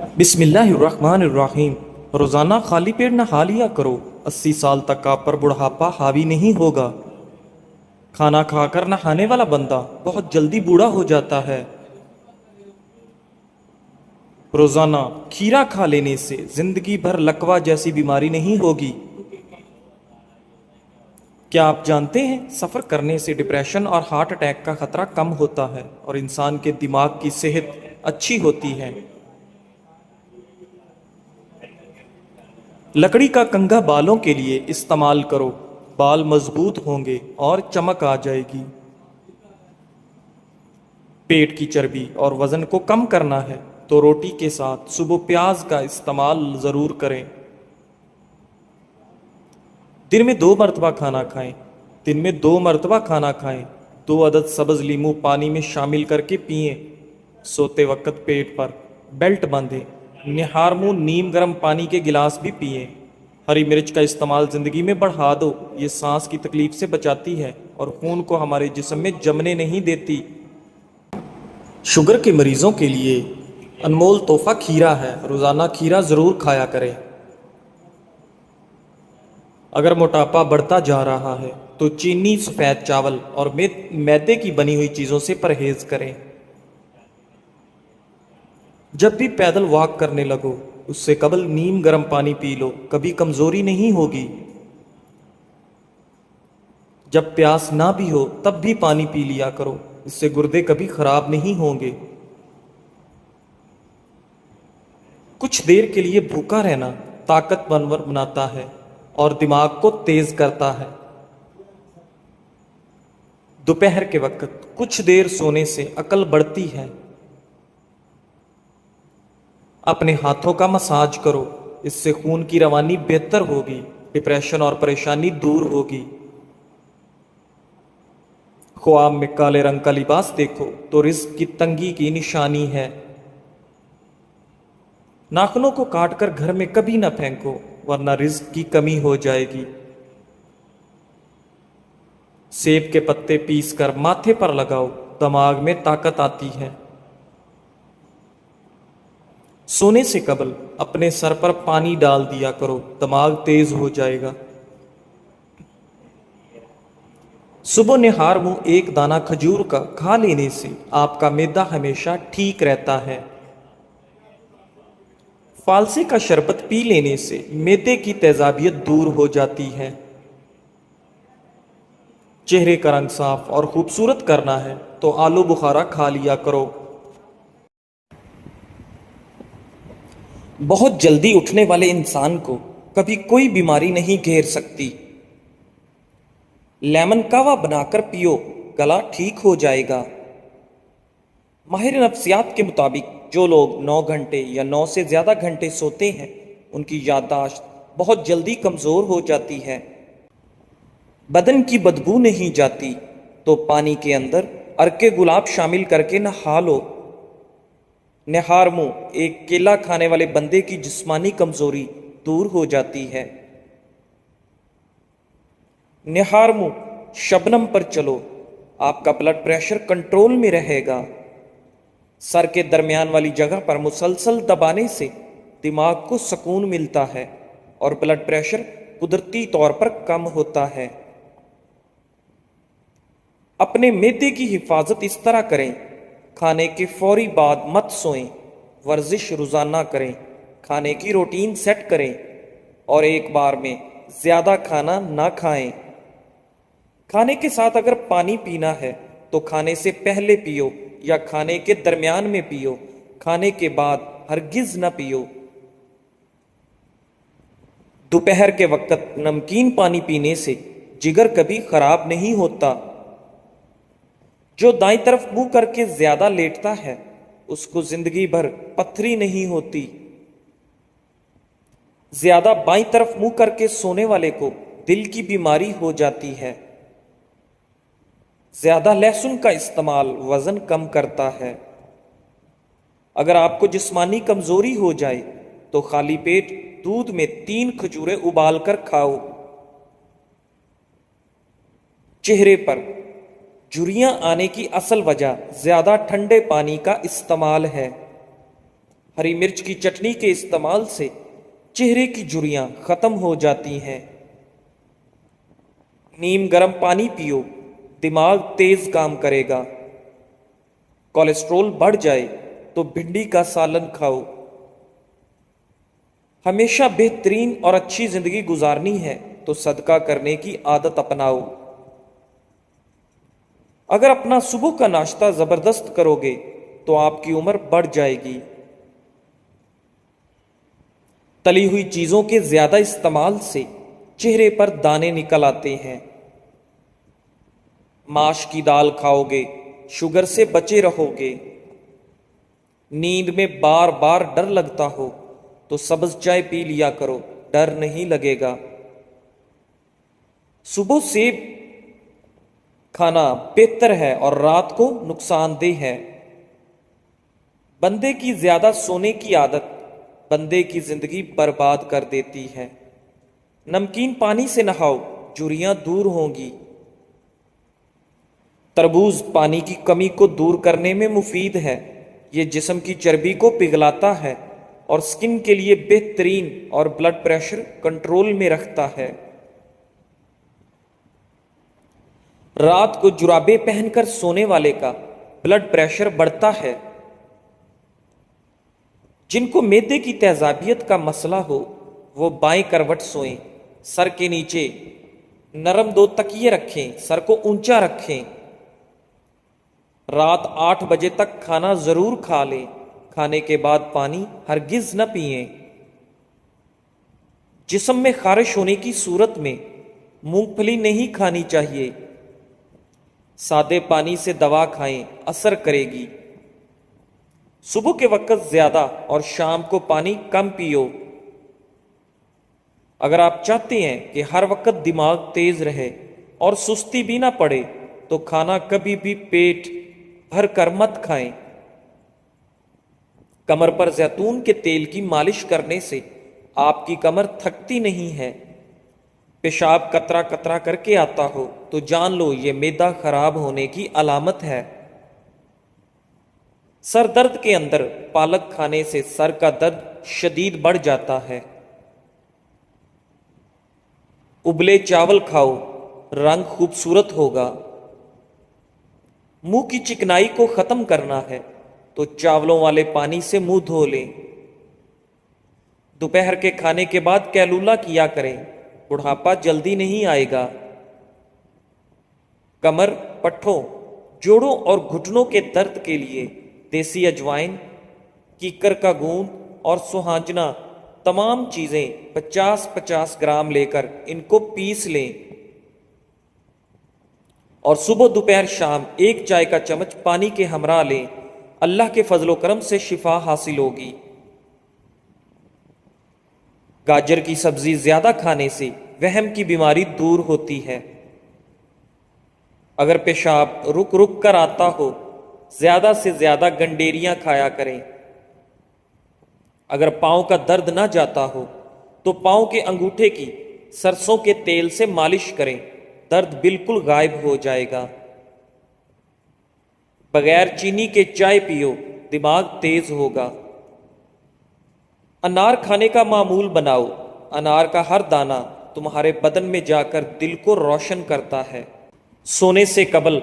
بسم اللہ الرحمن الرحیم۔ روزانہ خالی پیٹ نہا لیا کرو، 80 سال تک آپ پر بڑھاپا حاوی نہیں ہوگا۔ کھانا کھا کر نہانے والا بندہ بہت جلدی بوڑھا ہو جاتا ہے۔ روزانہ کھیرا کھا لینے سے زندگی بھر لکوہ جیسی بیماری نہیں ہوگی۔ کیا آپ جانتے ہیں سفر کرنے سے ڈپریشن اور ہارٹ اٹیک کا خطرہ کم ہوتا ہے اور انسان کے دماغ کی صحت اچھی ہوتی ہے۔ لکڑی کا کنگھا بالوں کے لیے استعمال کرو، بال مضبوط ہوں گے اور چمک آ جائے گی۔ پیٹ کی چربی اور وزن کو کم کرنا ہے تو روٹی کے ساتھ صبح پیاز کا استعمال ضرور کریں۔ دن میں 2 مرتبہ کھانا کھائیں۔ دن میں 2 مرتبہ کھانا کھائیں۔ 2 عدد سبز لیمو پانی میں شامل کر کے پئیں۔ سوتے وقت پیٹ پر بیلٹ باندھیں۔ نہار منہ نیم گرم پانی کے گلاس بھی پئیں۔ ہری مرچ کا استعمال زندگی میں بڑھا دو، یہ سانس کی تکلیف سے بچاتی ہے اور خون کو ہمارے جسم میں جمنے نہیں دیتی۔ شوگر کے مریضوں کے لیے انمول تحفہ کھیرا ہے، روزانہ کھیرا ضرور کھایا کریں۔ اگر موٹاپا بڑھتا جا رہا ہے تو چینی، سفید چاول اور میدے کی بنی ہوئی چیزوں سے پرہیز کریں۔ جب بھی پیدل واک کرنے لگو اس سے قبل نیم گرم پانی پی لو، کبھی کمزوری نہیں ہوگی۔ جب پیاس نہ بھی ہو تب بھی پانی پی لیا کرو، اس سے گردے کبھی خراب نہیں ہوں گے۔ کچھ دیر کے لیے بھوکا رہنا طاقتور بناتا ہے اور دماغ کو تیز کرتا ہے۔ دوپہر کے وقت کچھ دیر سونے سے عقل بڑھتی ہے۔ اپنے ہاتھوں کا مساج کرو، اس سے خون کی روانی بہتر ہوگی، ڈپریشن اور پریشانی دور ہوگی۔ خواب میں کالے رنگ کا لباس دیکھو تو رزق کی تنگی کی نشانی ہے۔ ناخنوں کو کاٹ کر گھر میں کبھی نہ پھینکو ورنہ رزق کی کمی ہو جائے گی۔ سیب کے پتے پیس کر ماتھے پر لگاؤ، دماغ میں طاقت آتی ہے۔ سونے سے قبل اپنے سر پر پانی ڈال دیا کرو، دماغ تیز ہو جائے گا۔ صبح نہار منہ ایک دانہ کھجور کا کھا لینے سے آپ کا معدہ ہمیشہ ٹھیک رہتا ہے۔ فالسے کا شربت پی لینے سے معدے کی تیزابیت دور ہو جاتی ہے۔ چہرے کا رنگ صاف اور خوبصورت کرنا ہے تو آلو بخارا کھا لیا کرو۔ بہت جلدی اٹھنے والے انسان کو کبھی کوئی بیماری نہیں گھیر سکتی۔ لیمن کہوہ بنا کر پیو، گلا ٹھیک ہو جائے گا۔ ماہر نفسیات کے مطابق جو لوگ 9 گھنٹے یا 9 سے زیادہ گھنٹے سوتے ہیں ان کی یادداشت بہت جلدی کمزور ہو جاتی ہے۔ بدن کی بدبو نہیں جاتی تو پانی کے اندر عرق گلاب شامل کر کے نہا لو۔ نہار منہ ایک کیلا کھانے والے بندے کی جسمانی کمزوری دور ہو جاتی ہے۔ نہار منہ شبنم پر چلو، آپ کا بلڈ پریشر کنٹرول میں رہے گا۔ سر کے درمیان والی جگہ پر مسلسل دبانے سے دماغ کو سکون ملتا ہے اور بلڈ پریشر قدرتی طور پر کم ہوتا ہے۔ اپنے معدے کی حفاظت اس طرح کریں، کھانے کے فوری بعد مت سوئیں، ورزش روزانہ کریں، کھانے کی روٹین سیٹ کریں اور ایک بار میں زیادہ کھانا نہ کھائیں۔ کھانے کے ساتھ اگر پانی پینا ہے تو کھانے سے پہلے پیو یا کھانے کے درمیان میں پیو، کھانے کے بعد ہرگز نہ پیو۔ دوپہر کے وقت نمکین پانی پینے سے جگر کبھی خراب نہیں ہوتا۔ جو دائیں طرف منہ کر کے زیادہ لیٹتا ہے اس کو زندگی بھر پتھری نہیں ہوتی۔ زیادہ بائیں طرف منہ کر کے سونے والے کو دل کی بیماری ہو جاتی ہے۔ زیادہ لہسن کا استعمال وزن کم کرتا ہے۔ اگر آپ کو جسمانی کمزوری ہو جائے تو خالی پیٹ دودھ میں 3 کھجوریں ابال کر کھاؤ۔ چہرے پر جھریاں آنے کی اصل وجہ زیادہ ٹھنڈے پانی کا استعمال ہے۔ ہری مرچ کی چٹنی کے استعمال سے چہرے کی جھریاں ختم ہو جاتی ہیں۔ نیم گرم پانی پیو، دماغ تیز کام کرے گا۔ کولیسٹرول بڑھ جائے تو بھنڈی کا سالن کھاؤ۔ ہمیشہ بہترین اور اچھی زندگی گزارنی ہے تو صدقہ کرنے کی عادت اپناؤ۔ اگر اپنا صبح کا ناشتہ زبردست کرو گے تو آپ کی عمر بڑھ جائے گی۔ تلی ہوئی چیزوں کے زیادہ استعمال سے چہرے پر دانے نکل آتے ہیں۔ ماش کی دال کھاؤ گے، شوگر سے بچے رہو گے۔ نیند میں بار بار ڈر لگتا ہو تو سبز چائے پی لیا کرو، ڈر نہیں لگے گا۔ صبح سیب کھانا بہتر ہے اور رات کو نقصان دہ ہے۔ بندے کی زیادہ سونے کی عادت بندے کی زندگی برباد کر دیتی ہے۔ نمکین پانی سے نہاؤ، جھریاں دور ہوں گی۔ تربوز پانی کی کمی کو دور کرنے میں مفید ہے۔ یہ جسم کی چربی کو پگھلاتا ہے اور سکن کے لیے بہترین اور بلڈ پریشر کنٹرول میں رکھتا ہے۔ رات کو جرابیں پہن کر سونے والے کا بلڈ پریشر بڑھتا ہے۔ جن کو معدے کی تیزابیت کا مسئلہ ہو وہ بائیں کروٹ سوئیں، سر کے نیچے نرم دو تکیے رکھیں، سر کو اونچا رکھیں۔ رات 8 بجے تک کھانا ضرور کھا لیں۔ کھانے کے بعد پانی ہرگز نہ پئیں۔ جسم میں خارش ہونے کی صورت میں مونگ پھلی نہیں کھانی چاہیے۔ سادے پانی سے دوا کھائیں، اثر کرے گی۔ صبح کے وقت زیادہ اور شام کو پانی کم پیو۔ اگر آپ چاہتے ہیں کہ ہر وقت دماغ تیز رہے اور سستی بھی نہ پڑے تو کھانا کبھی بھی پیٹ بھر کر مت کھائیں۔ کمر پر زیتون کے تیل کی مالش کرنے سے آپ کی کمر تھکتی نہیں ہے۔ پیشاب قطرہ قطرہ کر کے آتا ہو تو جان لو یہ معدہ خراب ہونے کی علامت ہے۔ سر درد کے اندر پالک کھانے سے سر کا درد شدید بڑھ جاتا ہے۔ ابلے چاول کھاؤ، رنگ خوبصورت ہوگا۔ منہ کی چکنائی کو ختم کرنا ہے تو چاولوں والے پانی سے منہ دھو لیں۔ دوپہر کے کھانے کے بعد کیلولا کیا کریں، بڑھاپا جلدی نہیں آئے گا۔ کمر، پٹھوں، جوڑوں اور گھٹنوں کے درد کے لیے دیسی اجوائن، کیکر کا گوند اور سوہانجنا تمام چیزیں 50-50 گرام لے کر ان کو پیس لیں اور صبح دوپہر شام 1 چائے کا چمچ پانی کے ہمراہ لیں۔ اللہ کے فضل و کرم سے شفا حاصل ہوگی۔ گاجر کی سبزی زیادہ کھانے سے وہم کی بیماری دور ہوتی ہے۔ اگر پیشاب رک رک کر آتا ہو زیادہ سے زیادہ گنڈیریاں کھایا کریں۔ اگر پاؤں کا درد نہ جاتا ہو تو پاؤں کے انگوٹھے کی سرسوں کے تیل سے مالش کریں، درد بالکل غائب ہو جائے گا۔ بغیر چینی کے چائے پیو، دماغ تیز ہوگا۔ انار کھانے کا معمول بناؤ، انار کا ہر دانہ تمہارے بدن میں جا کر دل کو روشن کرتا ہے۔ سونے سے قبل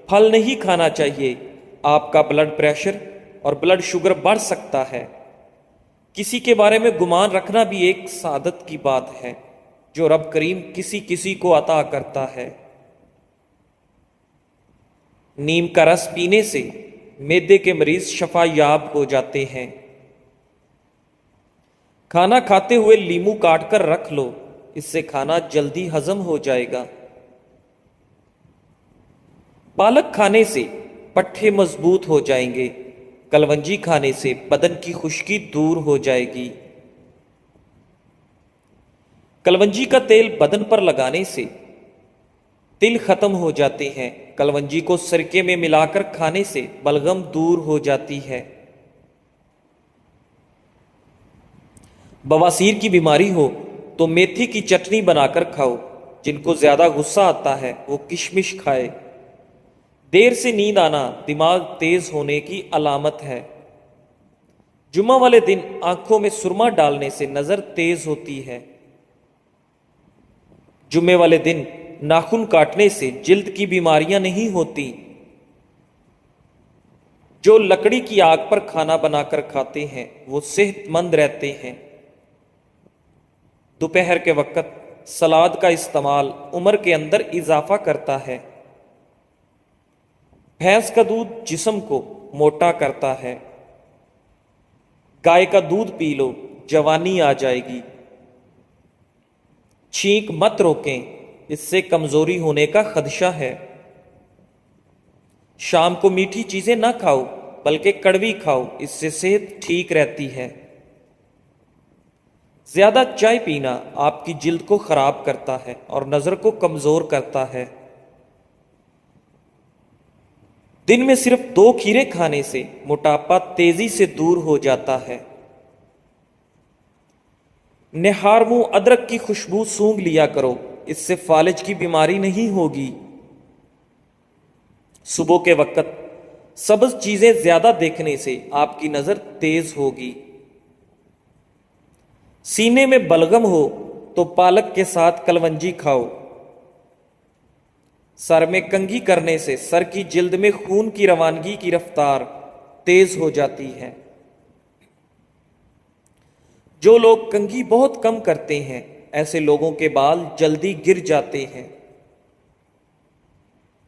پھل نہیں کھانا چاہیے، آپ کا بلڈ پریشر اور بلڈ شوگر بڑھ سکتا ہے۔ کسی کے بارے میں گمان رکھنا بھی ایک سعادت کی بات ہے جو رب کریم کسی کسی کو عطا کرتا ہے۔ نیم کا رس پینے سے معدے کے مریض شفا یاب ہو جاتے ہیں۔ کھانا کھاتے ہوئے لیمو کاٹ کر رکھ لو، اس سے کھانا جلدی ہضم ہو جائے گا۔ پالک کھانے سے پٹھے مضبوط ہو جائیں گے۔ کلونجی کھانے سے بدن کی خشکی دور ہو جائے گی۔ کلونجی کا تیل بدن پر لگانے سے تل ختم ہو جاتے ہیں۔ کلونجی کو سرکے میں ملا کر کھانے سے بلغم دور ہو جاتی ہے۔ بواسیر کی بیماری ہو تو میتھی کی چٹنی بنا کر کھاؤ۔ جن کو زیادہ غصہ آتا ہے وہ کشمش کھائے۔ دیر سے نیند آنا دماغ تیز ہونے کی علامت ہے۔ جمعہ والے دن آنکھوں میں سرما ڈالنے سے نظر تیز ہوتی ہے۔ جمعے والے دن ناخن کاٹنے سے جلد کی بیماریاں نہیں ہوتی۔ جو لکڑی کی آگ پر کھانا بنا کر کھاتے ہیں وہ صحت مند رہتے ہیں۔ دوپہر کے وقت سلاد کا استعمال عمر کے اندر اضافہ کرتا ہے۔ بھینس کا دودھ جسم کو موٹا کرتا ہے۔ گائے کا دودھ پی لو، جوانی آ جائے گی۔ چھینک مت روکیں، اس سے کمزوری ہونے کا خدشہ ہے۔ شام کو میٹھی چیزیں نہ کھاؤ بلکہ کڑوی کھاؤ، اس سے صحت ٹھیک رہتی ہے۔ زیادہ چائے پینا آپ کی جلد کو خراب کرتا ہے اور نظر کو کمزور کرتا ہے۔ دن میں صرف 2 کھیرے کھانے سے موٹاپا تیزی سے دور ہو جاتا ہے۔ نہار منہ ادرک کی خوشبو سونگھ لیا کرو، اس سے فالج کی بیماری نہیں ہوگی۔ صبح کے وقت سبز چیزیں زیادہ دیکھنے سے آپ کی نظر تیز ہوگی۔ سینے میں بلغم ہو تو پالک کے ساتھ کلونجی کھاؤ۔ سر میں کنگھی کرنے سے سر کی جلد میں خون کی روانگی کی رفتار تیز ہو جاتی ہے۔ جو لوگ کنگھی بہت کم کرتے ہیں ایسے لوگوں کے بال جلدی گر جاتے ہیں۔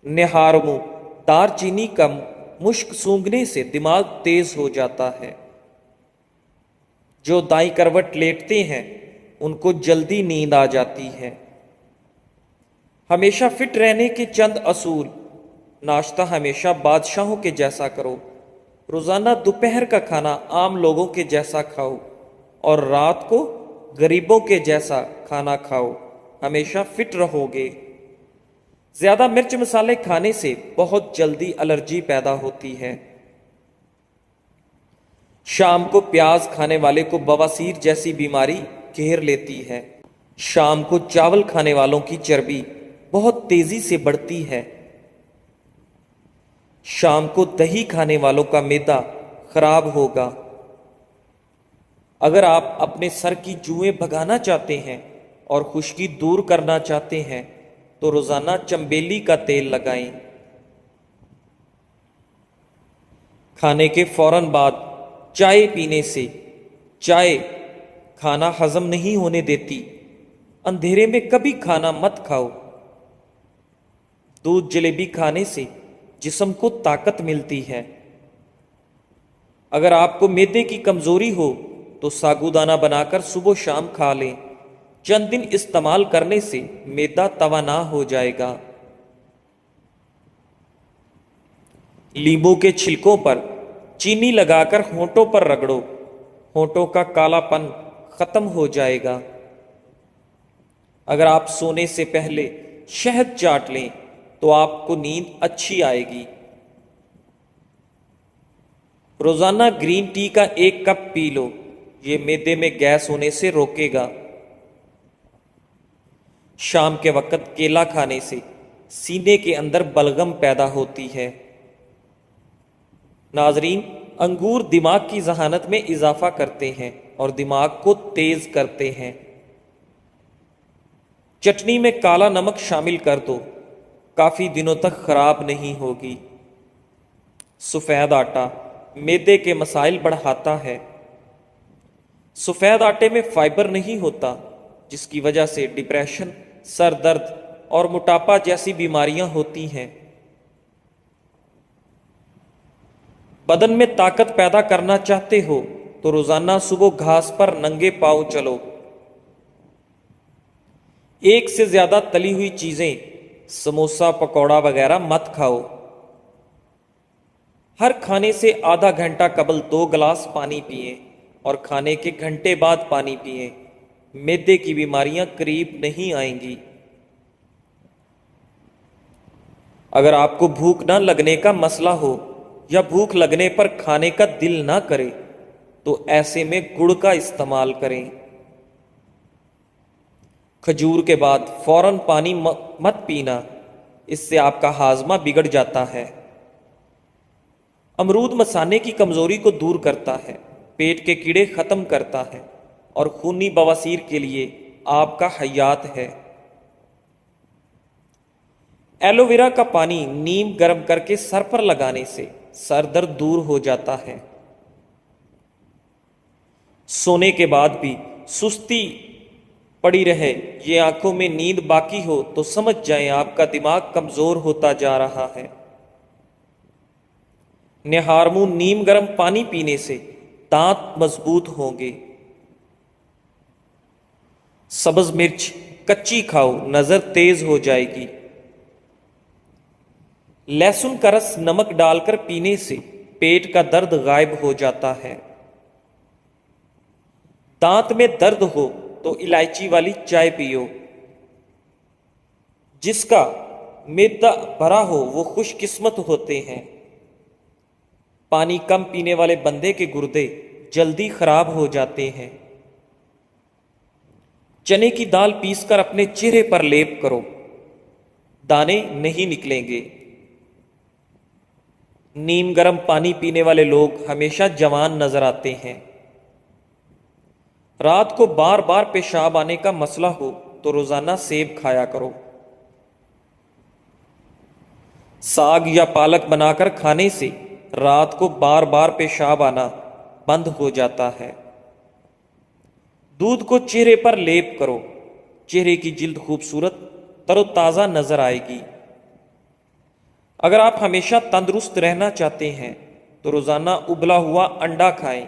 نہار منہ دار چینی کم مشک سونگھنے سے دماغ تیز ہو جاتا ہے۔ جو دائیں کروٹ لیٹتے ہیں ان کو جلدی نیند آ جاتی ہے۔ ہمیشہ فٹ رہنے کے چند اصول: ناشتہ ہمیشہ بادشاہوں کے جیسا کرو، روزانہ دوپہر کا کھانا عام لوگوں کے جیسا کھاؤ اور رات کو غریبوں کے جیسا کھانا کھاؤ، ہمیشہ فٹ رہو گے۔ زیادہ مرچ مسالے کھانے سے بہت جلدی الرجی پیدا ہوتی ہے۔ شام کو پیاز کھانے والے کو بواسیر جیسی بیماری گھیر لیتی ہے۔ شام کو چاول کھانے والوں کی چربی بہت تیزی سے بڑھتی ہے۔ شام کو دہی کھانے والوں کا معدہ خراب ہوگا۔ اگر آپ اپنے سر کی جوئیں بھگانا چاہتے ہیں اور خشکی دور کرنا چاہتے ہیں تو روزانہ چنبیلی کا تیل لگائیں۔ کھانے کے فوراً بعد چائے پینے سے چائے کھانا ہضم نہیں ہونے دیتی۔ اندھیرے میں کبھی کھانا مت کھاؤ۔ دودھ جلیبی کھانے سے جسم کو طاقت ملتی ہے۔ اگر آپ کو معدے کی کمزوری ہو تو ساگودانہ بنا کر صبح و شام کھا لیں، چند دن استعمال کرنے سے معدہ توانا ہو جائے گا۔ لیموں کے چھلکوں پر چینی لگا کر ہونٹوں پر رگڑو، ہونٹوں کا کالا پن ختم ہو جائے گا۔ اگر آپ سونے سے پہلے شہد چاٹ لیں تو آپ کو نیند اچھی آئے گی۔ روزانہ گرین ٹی کا 1 کپ پی لو، یہ معدے میں گیس ہونے سے روکے گا۔ شام کے وقت کیلا کھانے سے سینے کے اندر بلغم پیدا ہوتی ہے۔ ناظرین، انگور دماغ کی ذہانت میں اضافہ کرتے ہیں اور دماغ کو تیز کرتے ہیں۔ چٹنی میں کالا نمک شامل کر دو، کافی دنوں تک خراب نہیں ہوگی۔ سفید آٹا معدے کے مسائل بڑھاتا ہے۔ سفید آٹے میں فائبر نہیں ہوتا، جس کی وجہ سے ڈپریشن، سر درد اور موٹاپا جیسی بیماریاں ہوتی ہیں۔ بدن میں طاقت پیدا کرنا چاہتے ہو تو روزانہ صبح گھاس پر ننگے پاؤں چلو۔ 1 سے زیادہ تلی ہوئی چیزیں، سموسہ، پکوڑا وغیرہ مت کھاؤ۔ ہر کھانے سے آدھا گھنٹہ قبل 2 گلاس پانی پئیں اور کھانے کے گھنٹے بعد پانی پئیں۔ معدے کی بیماریاں قریب نہیں آئیں گی۔ اگر آپ کو بھوک نہ لگنے کا مسئلہ ہو یا بھوک لگنے پر کھانے کا دل نہ کرے تو ایسے میں گڑ کا استعمال کریں۔ کھجور کے بعد فوراً پانی مت پینا، اس سے آپ کا ہاضمہ بگڑ جاتا ہے۔ امرود مثانے کی کمزوری کو دور کرتا ہے۔ پیٹ کے کیڑے ختم کرتا ہے اور خونی بواسیر کے لیے آپ کا حیات ہے۔ ایلو ویرا کا پانی نیم گرم کر کے سر پر لگانے سے سر درد دور ہو جاتا ہے۔ سونے کے بعد بھی سستی پڑی رہے، یہ آنکھوں میں نیند باقی ہو تو سمجھ جائیں آپ کا دماغ کمزور ہوتا جا رہا ہے۔ نہار منہ نیم گرم پانی پینے سے دانت مضبوط ہوں گے۔ سبز مرچ کچی کھاؤ، نظر تیز ہو جائے گی۔ لہسن کا رس نمک ڈال کر پینے سے پیٹ کا درد غائب ہو جاتا ہے۔ دانت میں درد ہو تو الائچی والی چائے پیو۔ جس کا معدہ بھرا ہو وہ خوش قسمت ہوتے ہیں۔ پانی کم پینے والے بندے کے گردے جلدی خراب ہو جاتے ہیں۔ چنے کی دال پیس کر اپنے چہرے پر لیپ کرو، دانے نہیں نکلیں گے۔ نیم گرم پانی پینے والے لوگ ہمیشہ جوان نظر آتے ہیں۔ رات کو بار بار پیشاب آنے کا مسئلہ ہو تو روزانہ سیب کھایا کرو۔ ساگ یا پالک بنا کر کھانے سے رات کو بار بار پیشاب آنا بند ہو جاتا ہے۔ دودھ کو چہرے پر لیپ کرو، چہرے کی جلد خوبصورت تر و تازہ نظر آئے گی۔ اگر آپ ہمیشہ تندرست رہنا چاہتے ہیں تو روزانہ ابلا ہوا انڈا کھائیں۔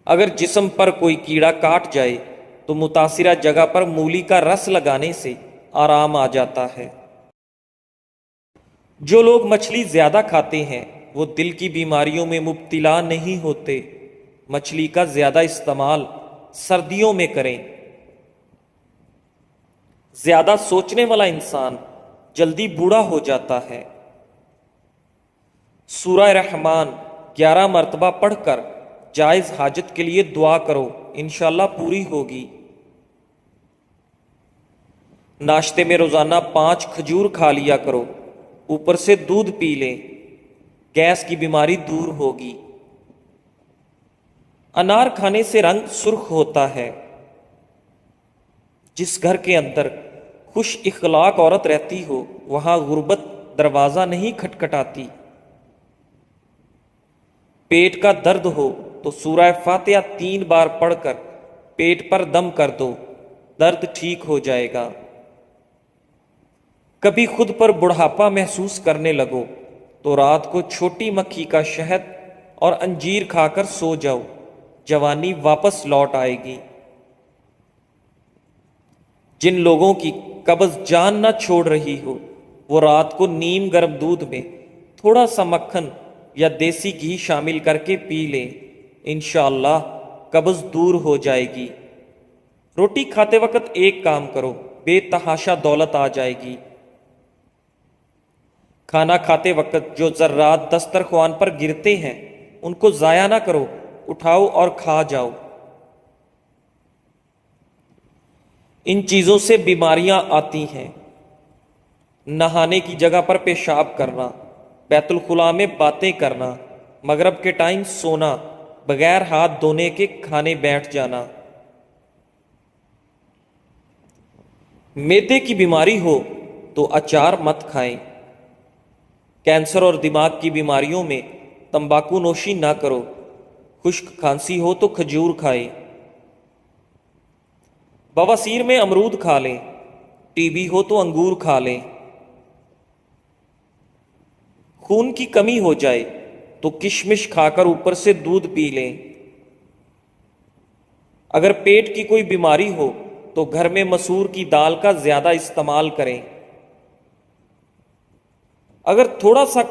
اگر جسم پر کوئی کیڑا کاٹ جائے تو متاثرہ جگہ پر مولی کا رس لگانے سے آرام آ جاتا ہے۔ جو لوگ مچھلی زیادہ کھاتے ہیں وہ دل کی بیماریوں میں مبتلا نہیں ہوتے۔ مچھلی کا زیادہ استعمال سردیوں میں کریں۔ زیادہ سوچنے والا انسان جلدی بوڑھا ہو جاتا ہے۔ سورہ رحمان 11 مرتبہ پڑھ کر جائز حاجت کے لیے دعا کرو، انشاءاللہ پوری ہوگی۔ ناشتے میں روزانہ 5 کھجور کھا لیا کرو، اوپر سے دودھ پی لیں، گیس کی بیماری دور ہوگی۔ انار کھانے سے رنگ سرخ ہوتا ہے۔ جس گھر کے اندر خوش اخلاق عورت رہتی ہو وہاں غربت دروازہ نہیں کھٹکھٹاتی۔ پیٹ کا درد ہو تو سورہ فاتحہ 3 بار پڑھ کر پیٹ پر دم کر دو، درد ٹھیک ہو جائے گا۔ کبھی خود پر بڑھاپا محسوس کرنے لگو تو رات کو چھوٹی مکھی کا شہد اور انجیر کھا کر سو جاؤ، جوانی واپس لوٹ آئے گی۔ جن لوگوں کی قبض جان نہ چھوڑ رہی ہو وہ رات کو نیم گرم دودھ میں تھوڑا سا مکھن یا دیسی گھی شامل کر کے پی لیں، انشاءاللہ قبض دور ہو جائے گی۔ روٹی کھاتے وقت ایک کام کرو، بے تحاشا دولت آ جائے گی۔ کھانا کھاتے وقت جو ذرات دسترخوان پر گرتے ہیں ان کو ضائع نہ کرو، اٹھاؤ اور کھا جاؤ۔ ان چیزوں سے بیماریاں آتی ہیں۔ نہانے کی جگہ پر پیشاب کرنا، بیت الخلاء میں باتیں کرنا، مغرب کے ٹائم سونا، بغیر ہاتھ دھونے کے کھانے بیٹھ جانا۔ معدے کی بیماری ہو تو اچار مت کھائیں۔ کینسر اور دماغ کی بیماریوں میں تمباکو نوشی نہ کرو۔ خشک کھانسی ہو تو کھجور کھائیں۔ بواسیر میں امرود کھا لیں، ٹی بی ہو تو انگور کھا لیں۔ خون کی کمی ہو جائے تو کشمش کھا کر اوپر سے دودھ پی لیں۔ اگر پیٹ کی کوئی بیماری ہو تو گھر میں مسور کی دال کا زیادہ استعمال کریں۔ اگر تھوڑا سا